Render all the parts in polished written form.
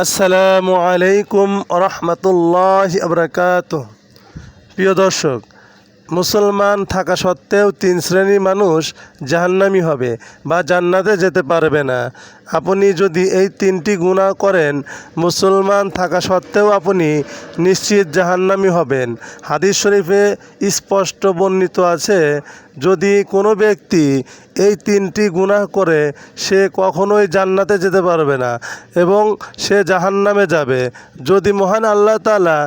আসসালামু আলাইকুম রহমতুল্লাহি আবরাকাতুহ। প্রিয় দর্শক, মুসলমান থাকা সত্ত্বেও তিন শ্রেণীর মানুষ জাহান্নামী হবে বা জান্নাতে যেতে পারবে না। আপনি যদি এই তিনটি গুনাহ করেন, মুসলমান থাকা সত্ত্বেও আপনি নিশ্চিত জাহান্নামী হবেন। হাদিস শরীফে স্পষ্ট বর্ণিত আছে, যদি কোনো ব্যক্তি এই তিনটি গুনাহ করে সে কখনোই জান্নাতে যেতে পারবে না এবং সে জাহান্নামে যাবে। যদি মহান আল্লাহ তাআলা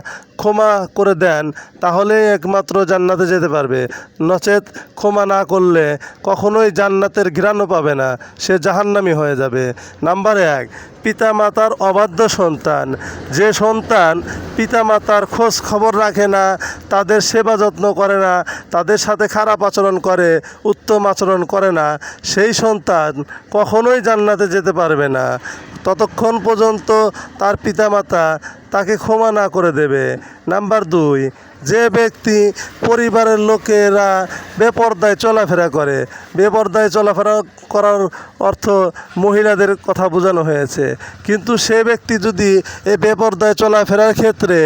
ক্ষমা করে দেন তাহলে একমাত্র জান্নাতে যেতে পারবে, নচেত ক্ষমা না করলে কখনোই জান্নাতের ঘ্রাণও পাবে না, সে জাহান্নামী হয়ে যাবে। নাম্বার 1, পিতামাতার অবাধ্য সন্তান। যে সন্তান পিতামাতার খোঁজ খবর রাখে না, তাদের সেবা যত্ন করে না, তাদের সাথে খারাপ আচরণ করে, উত্তম আচরণ করে না, সেই সন্তান কখনোই জান্নাতে যেতে পারবে না ততক্ষণ পর্যন্ত তার পিতামাতা তাকে ক্ষমা না করে দেবে। নাম্বার 2, যে ব্যক্তি পরিবারের লোকেরা বেপরদায় চলাফেরা করে। বেপরদায় চলাফেরা করার অর্থ মহিলাদের কথা বোঝানো হয়েছে, কিন্তু সে ব্যক্তি যদি এই বেপরদায় চলাফেরার ক্ষেত্রে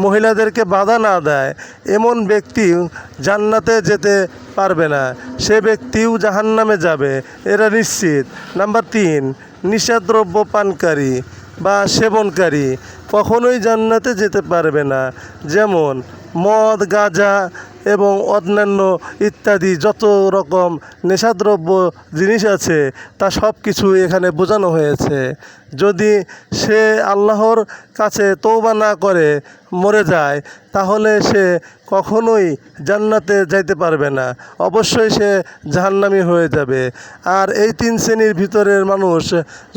মহিলাদেরকে বাধা না দেয়, এমন ব্যক্তি জান্নাতে যেতে পারবে না, সে ব্যক্তিও জাহান্নামে যাবে, এরা নিশ্চিত। নাম্বার 3, নিশাদ্রব্য পানকারী বা সেবনকারী কখনোই জান্নাতে যেতে পারবে না। যেমন মদ, গাঁজা এবং অন্যান্য ইত্যাদি যত রকম নেশাদ্রব্য জিনিস আছে তা সব কিছু এখানে বোঝানো হয়েছে। যদি সে আল্লাহর কাছে তওবা না করে মরে যায় তাহলে সে কখনোই জান্নাতে যাইতে পারবে না, অবশ্যই সে জাহান্নামী হয়ে যাবে। আর এই 3 শ্রেণীর ভিতরের মানুষ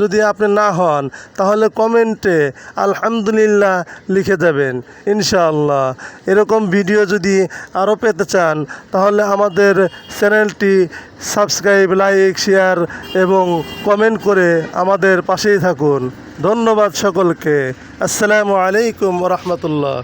যদি আপনি না হন তাহলে কমেন্টে আলহামদুলিল্লাহ লিখে দেবেন ইনশাআল্লাহ। এরকম ভিডিও যদি আরও পেতে চান তাহলে আমাদের চ্যানেলটি সাবস্ক্রাইব, লাইক, শেয়ার এবং কমেন্ট করে আমাদের পাশেই থাকুন। ধন্যবাদ সকলকে। আসসালামু আলাইকুম রহমতুল্লাহ।